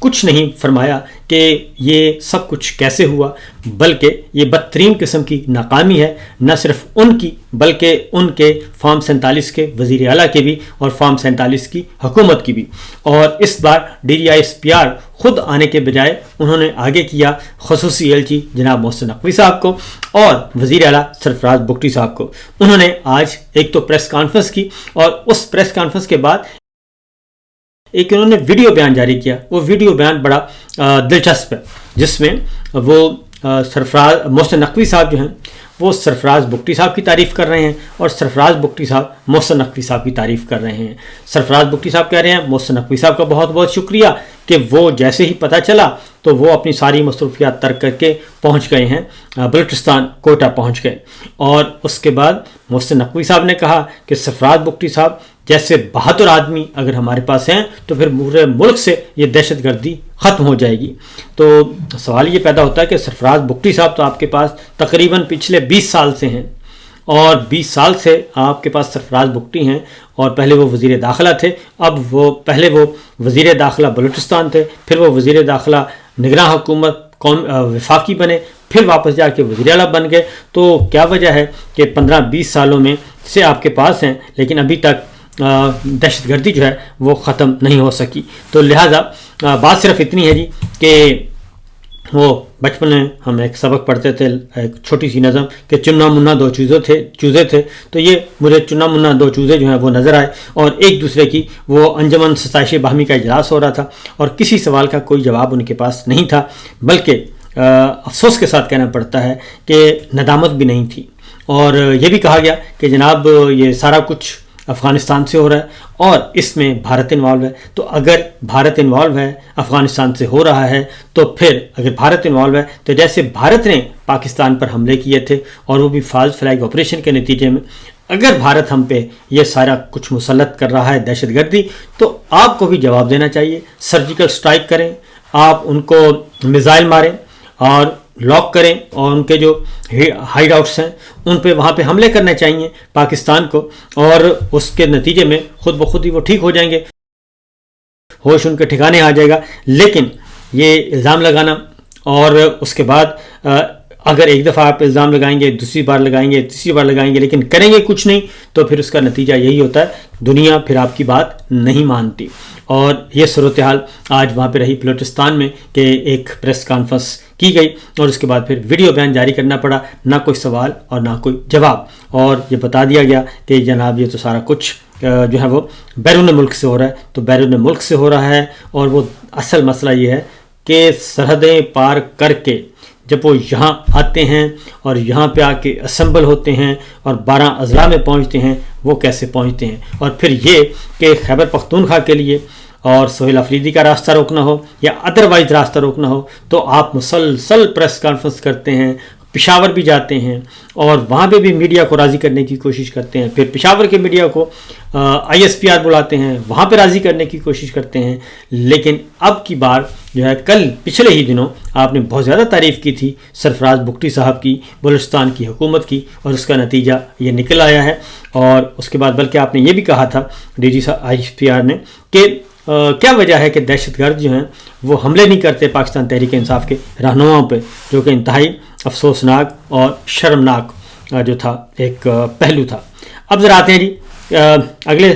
کچھ نہیں فرمایا کہ یہ سب کچھ کیسے ہوا، بلکہ یہ بدترین قسم کی ناکامی ہے، نہ صرف ان کی بلکہ ان کے فارم 47 کے وزیر اعلیٰ کی بھی اور فارم 47 کی حکومت کی بھی۔ اور اس بار DDISPR خود آنے کے بجائے انہوں نے آگے کیا خصوصی ایلچی جناب محسن نقوی صاحب کو اور وزیر اعلیٰ سرفراز بگٹی صاحب کو۔ انہوں نے آج ایک تو پریس کانفرنس کی، اور اس پریس کانفرنس کے بعد ایک انہوں نے ویڈیو بیان جاری کیا۔ وہ ویڈیو بیان بڑا دلچسپ ہے، جس میں وہ سرفراز محسن نقوی صاحب جو ہیں وہ سرفراز بگٹی صاحب کی تعریف کر رہے ہیں، اور سرفراز بگٹی صاحب محسن نقوی صاحب کی تعریف کر رہے ہیں۔ سرفراز بگٹی صاحب کہہ رہے ہیں محسن نقوی صاحب کا بہت بہت شکریہ کہ وہ جیسے ہی پتہ چلا تو وہ اپنی ساری مصروفیات ترک کر کے پہنچ گئے ہیں بلوچستان، کوئٹہ پہنچ گئے۔ اور اس کے بعد محسن نقوی صاحب نے کہا کہ سرفراز بگٹی صاحب جیسے بہادر آدمی اگر ہمارے پاس ہیں تو پھر پورے ملک سے یہ دہشت گردی ختم ہو جائے گی۔ تو سوال یہ پیدا ہوتا ہے کہ سرفراز بگٹی صاحب تو آپ کے پاس تقریباً پچھلے 20 سال سے ہیں، اور 20 سال سے آپ کے پاس سرفراز بگٹی ہیں، اور پہلے وہ وزیر داخلہ تھے، پہلے وہ وزیر داخلہ بلوچستان تھے، پھر وہ وزیر داخلہ نگراں حکومت وفاقی بنے، پھر واپس جا کے وزیر اعلیٰ بن گئے۔ تو کیا وجہ ہے کہ 15-20 سالوں میں سے آپ کے پاس ہیں لیکن ابھی تک دہشت گردی جو ہے وہ ختم نہیں ہو سکی؟ تو لہٰذا بات صرف اتنی ہے جی کہ وہ بچپن میں ہم ایک سبق پڑھتے تھے، ایک چھوٹی سی نظم کہ چنا منا دو چوزے تھے، تو یہ مجھے چنا منا دو چوزے جو ہیں وہ نظر آئے، اور ایک دوسرے کی وہ انجمن ستائش باہمی کا اجلاس ہو رہا تھا، اور کسی سوال کا کوئی جواب ان کے پاس نہیں تھا، بلکہ افسوس کے ساتھ کہنا پڑتا ہے کہ ندامت بھی نہیں تھی۔ اور یہ بھی کہا گیا کہ جناب یہ سارا کچھ افغانستان سے ہو رہا ہے اور اس میں بھارت انوالو ہے، تو اگر بھارت انوالو ہے، افغانستان سے ہو رہا ہے، تو پھر اگر بھارت انوالو ہے تو جیسے بھارت نے پاکستان پر حملے کیے تھے اور وہ بھی فالس فلیگ آپریشن کے نتیجے میں، اگر بھارت ہم پہ یہ سارا کچھ مسلط کر رہا ہے دہشت گردی، تو آپ کو بھی جواب دینا چاہیے، سرجیکل سٹرائک کریں، آپ ان کو میزائل ماریں اور لاک کریں، اور ان کے جو ہائیڈ آؤٹس ہیں ان پہ وہاں پہ حملے کرنے چاہیے پاکستان کو، اور اس کے نتیجے میں خود بخود ہی وہ ٹھیک ہو جائیں گے، ہوش ان کے ٹھکانے آ جائے گا۔ لیکن یہ الزام لگانا، اور اس کے بعد اگر ایک دفعہ آپ الزام لگائیں گے، دوسری بار لگائیں گے، تیسری بار لگائیں گے، لیکن کریں گے کچھ نہیں، تو پھر اس کا نتیجہ یہی ہوتا ہے، دنیا پھر آپ کی بات نہیں مانتی۔ اور یہ صورتحال آج وہاں پہ رہی بلوچستان میں کہ ایک پریس کانفرنس کی گئی اور اس کے بعد پھر ویڈیو بیان جاری کرنا پڑا، نہ کوئی سوال اور نہ کوئی جواب، اور یہ بتا دیا گیا کہ جناب یہ تو سارا کچھ جو ہے وہ بیرون ملک سے ہو رہا ہے، تو بیرون ملک سے ہو رہا ہے، اور وہ اصل مسئلہ یہ ہے کہ سرحدیں پار کر کے جب وہ یہاں آتے ہیں اور یہاں پہ آ کے اسمبل ہوتے ہیں اور 12 اضلاع میں پہنچتے ہیں، وہ کیسے پہنچتے ہیں؟ اور پھر یہ کہ خیبر پختونخوا کے لیے اور سہیل افریدی کا راستہ روکنا ہو یا ادروائز راستہ روکنا ہو تو آپ مسلسل پریس کانفرنس کرتے ہیں، پشاور بھی جاتے ہیں اور وہاں پہ بھی میڈیا کو راضی کرنے کی کوشش کرتے ہیں، پھر پشاور کے میڈیا کو ISPR بلاتے ہیں، وہاں پہ راضی کرنے کی کوشش کرتے ہیں۔ لیکن اب کی بار جو ہے، پچھلے ہی دنوں آپ نے بہت زیادہ تعریف کی تھی سرفراز بگٹی صاحب کی، بلوچستان کی حکومت کی، اور اس کا نتیجہ یہ نکل آیا ہے۔ اور اس کے بعد بلکہ آپ نے یہ بھی کہا تھا DGISPR نے کہ کیا وجہ ہے کہ دہشت گرد جو ہیں وہ حملے نہیں کرتے پاکستان تحریک انصاف کے رہنماؤں پہ، جو کہ انتہائی افسوسناک اور شرمناک جو تھا ایک پہلو تھا۔ اب ذرا آتے ہیں جی اگلے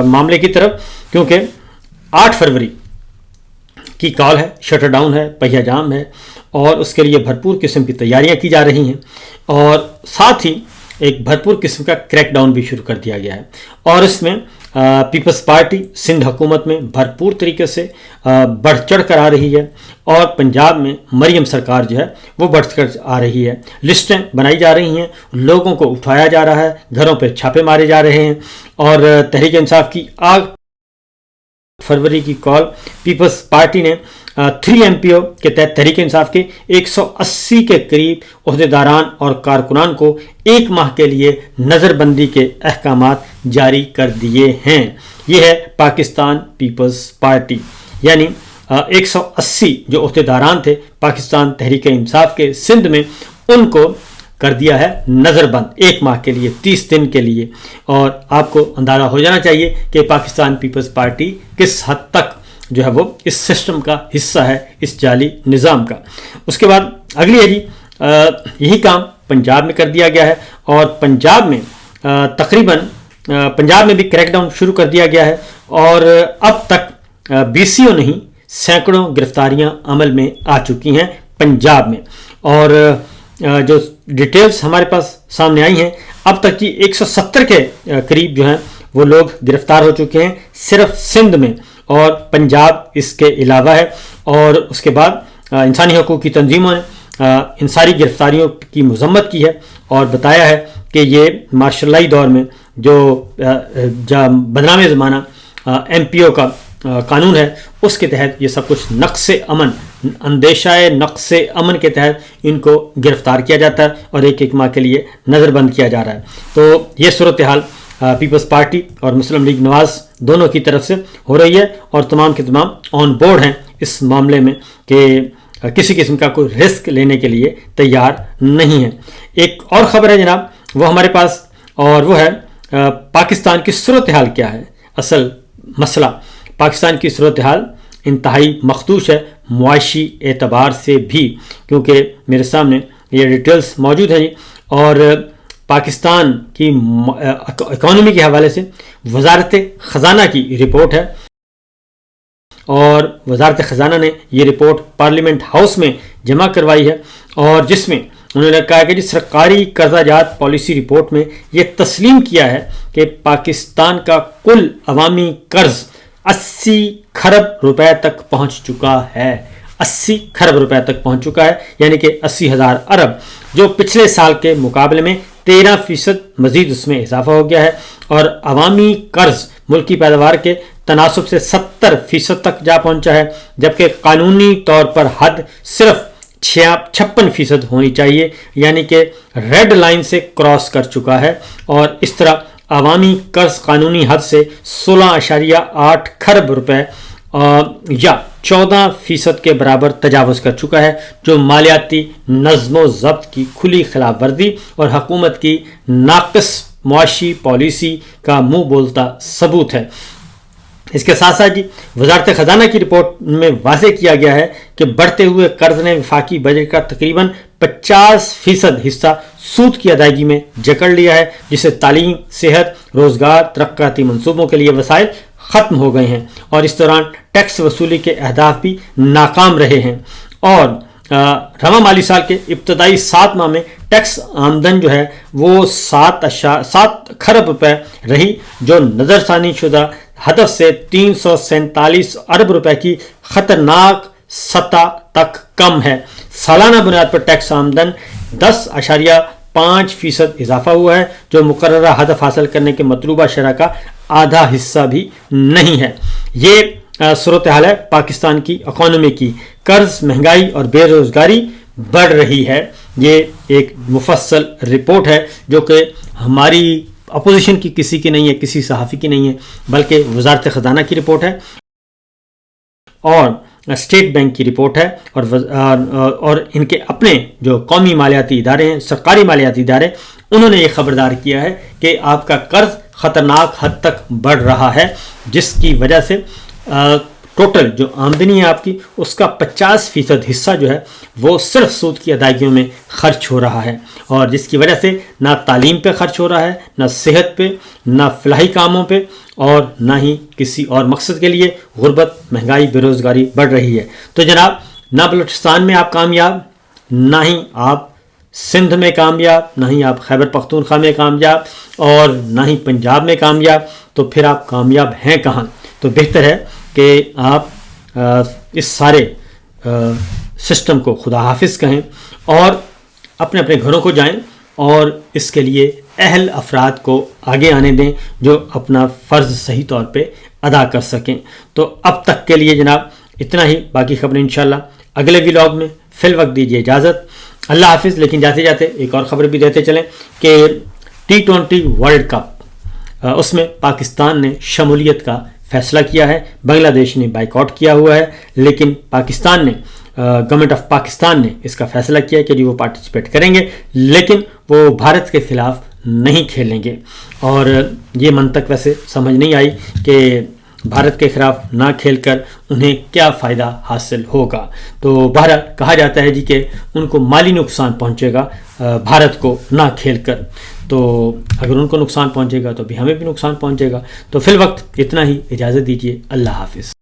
معاملے کی طرف، کیونکہ 8 فروری کی کال ہے، شٹر ڈاؤن ہے، پہیا جام ہے، اور اس کے لیے بھرپور قسم کی تیاریاں کی جا رہی ہیں، اور ساتھ ہی ایک بھرپور قسم کا کریک ڈاؤن بھی شروع کر دیا گیا ہے، اور اس میں پیپلز پارٹی سندھ حکومت میں بھرپور طریقے سے بڑھ چڑھ کر آ رہی ہے، اور پنجاب میں مریم سرکار جو ہے وہ بڑھ کر آ رہی ہے، لسٹیں بنائی جا رہی ہیں، لوگوں کو اٹھایا جا رہا ہے، گھروں پہ چھاپے مارے جا رہے ہیں، اور تحریک انصاف کی 8 فروری کی کال پیپلز پارٹی نے 3 MPO کے تحت تحریک انصاف کے 180 کے قریب عہدیداران اور کارکنان کو 1 ماہ کے لیے نظر بندی کے احکامات جاری کر دیے ہیں۔ یہ ہے پاکستان پیپلز پارٹی، یعنی 180 جو عہدیداران تھے پاکستان تحریک انصاف کے سندھ میں، ان کو کر دیا ہے نظر بند 1 ماہ کے لیے، 30 دن کے لیے۔ اور آپ کو اندازہ ہو جانا چاہیے کہ پاکستان پیپلز پارٹی کس حد تک جو ہے وہ اس سسٹم کا حصہ ہے، اس جعلی نظام کا۔ اس کے بعد اگلی ہے جی، یہی کام پنجاب میں کر دیا گیا ہے، اور پنجاب میں تقریباً پنجاب میں بھی کریک ڈاؤن شروع کر دیا گیا ہے، اور اب تک 20 نہیں سینکڑوں گرفتاریاں عمل میں آ چکی ہیں پنجاب میں، اور جو ڈیٹیلز ہمارے پاس سامنے آئی ہیں، اب تک جی 170 کے قریب جو ہیں وہ لوگ گرفتار ہو چکے ہیں صرف سندھ میں، اور پنجاب اس کے علاوہ ہے۔ اور اس کے بعد انسانی حقوق کی تنظیموں نے ان ساری گرفتاریوں کی مذمت کی ہے، اور بتایا ہے کہ یہ مارشل لائی دور میں جو بدنام زمانہ MPO کا قانون ہے، اس کے تحت یہ سب کچھ نقص امن، اندیشہ نقص امن کے تحت ان کو گرفتار کیا جاتا ہے، اور ایک ماہ کے لیے نظر بند کیا جا رہا ہے۔ تو یہ صورتحال پیپلز پارٹی اور مسلم لیگ نواز دونوں کی طرف سے ہو رہی ہے، اور تمام کے تمام آن بورڈ ہیں اس معاملے میں کہ کسی قسم کا کوئی رسک لینے کے لیے تیار نہیں ہے۔ ایک اور خبر ہے جناب، وہ ہمارے پاس، اور وہ ہے پاکستان کی صورتحال کیا ہے۔ اصل مسئلہ پاکستان کی صورتحال انتہائی مخدوش ہے معاشی اعتبار سے بھی، کیونکہ میرے سامنے یہ ڈیٹیلز موجود ہیں، اور پاکستان کی اکانومی کے حوالے سے وزارت خزانہ کی رپورٹ ہے، اور وزارت خزانہ نے یہ رپورٹ پارلیمنٹ ہاؤس میں جمع کروائی ہے، اور جس میں انہوں نے کہا کہ جس سرکاری قرضہ جات پالیسی رپورٹ میں یہ تسلیم کیا ہے کہ پاکستان کا کل عوامی قرض 80 کھرب روپے تک پہنچ چکا ہے، 80 کھرب روپے تک پہنچ چکا ہے، یعنی کہ 80,000 ارب، جو پچھلے سال کے مقابلے میں 13% مزید اس میں اضافہ ہو گیا ہے، اور عوامی قرض ملکی پیداوار کے تناسب سے 70% تک جا پہنچا ہے، جبکہ قانونی طور پر حد صرف 56% ہونی چاہیے، یعنی کہ ریڈ لائن سے کراس کر چکا ہے، اور اس طرح عوامی قرض قانونی حد سے 16.8 کھرب روپے یا 14% کے برابر تجاوز کر چکا ہے، جو مالیاتی نظم و ضبط کی کھلی خلاف ورزی اور حکومت کی ناقص معاشی پالیسی کا منہ بولتا ثبوت ہے۔ اس کے ساتھ ساتھ جی وزارت خزانہ کی رپورٹ میں واضح کیا گیا ہے کہ بڑھتے ہوئے قرض نے وفاقی بجٹ کا تقریباً 50% حصہ سود کی ادائیگی میں جکڑ لیا ہے، جسے تعلیم، صحت، روزگار، ترقیاتی منصوبوں کے لیے وسائل ختم ہو گئے ہیں، اور اس دوران ٹیکس وصولی کے اہداف بھی ناکام رہے ہیں، اور رواں مالی سال کے ابتدائی 7 ماہ میں ٹیکس آمدن جو ہے وہ 7 کھرب روپے رہی، جو نظر ثانی شدہ ہدف سے 347 ارب روپے کی خطرناک سطح تک کم ہے۔ سالانہ بنیاد پر ٹیکس آمدن 10.5% اضافہ ہوا ہے، جو مقررہ ہدف حاصل کرنے کے مطلوبہ شرح کا آدھا حصہ بھی نہیں ہے۔ یہ صورتحال ہے پاکستان کی اکانومی کی، قرض، مہنگائی اور بے روزگاری بڑھ رہی ہے۔ یہ ایک مفصل رپورٹ ہے جو کہ ہماری اپوزیشن کی کسی کی نہیں ہے، کسی صحافی کی نہیں ہے، بلکہ وزارت خزانہ کی رپورٹ ہے اور اسٹیٹ بینک کی رپورٹ ہے، اور ان کے اپنے جو قومی مالیاتی ادارے ہیں، سرکاری مالیاتی ادارے، انہوں نے یہ خبردار کیا ہے کہ آپ کا قرض خطرناک حد تک بڑھ رہا ہے، جس کی وجہ سے ٹوٹل جو آمدنی ہے آپ کی، اس کا 50% حصہ جو ہے وہ صرف سود کی ادائیگیوں میں خرچ ہو رہا ہے، اور جس کی وجہ سے نہ تعلیم پہ خرچ ہو رہا ہے، نہ صحت پہ، نہ فلاحی کاموں پہ، اور نہ ہی کسی اور مقصد کے لیے۔ غربت، مہنگائی، بے روزگاری بڑھ رہی ہے۔ تو جناب، نہ بلوچستان میں آپ کامیاب، نہ ہی آپ سندھ میں کامیاب، نہ ہی آپ خیبر پختونخوا میں کامیاب، اور نہ ہی پنجاب میں کامیاب، تو پھر آپ کامیاب ہیں کہاں؟ تو بہتر ہے کہ آپ اس سارے سسٹم کو خدا حافظ کہیں، اور اپنے اپنے گھروں کو جائیں، اور اس کے لیے اہل افراد کو آگے آنے دیں جو اپنا فرض صحیح طور پہ ادا کر سکیں۔ تو اب تک کے لیے جناب اتنا ہی، باقی خبریں انشاءاللہ اگلے ولاگ میں۔ فی الوقت دیجیے اجازت، اللہ حافظ۔ لیکن جاتے جاتے ایک اور خبر بھی دیتے چلیں کہ T20 ورلڈ کپ، اس میں پاکستان نے شمولیت کا فیصلہ کیا ہے۔ بنگلہ دیش نے بائیکاٹ کیا ہوا ہے، لیکن پاکستان نے گورنمنٹ آف پاکستان نے اس کا فیصلہ کیا کہ وہ پارٹیسپیٹ کریں گے، لیکن وہ بھارت کے خلاف نہیں کھیلیں گے۔ اور یہ منطق ویسے سمجھ نہیں آئی کہ بھارت کے خلاف نہ کھیل کر انہیں کیا فائدہ حاصل ہوگا. تو بہرحال کہا جاتا ہے جی کہ ان کو مالی نقصان پہنچے گا بھارت کو نہ کھیل کر. تو اگر ان کو نقصان پہنچے گا تو بھی ہمیں بھی نقصان پہنچے گا. تو فی الوقت اتنا ہی، اجازت دیجیے، اللہ حافظ.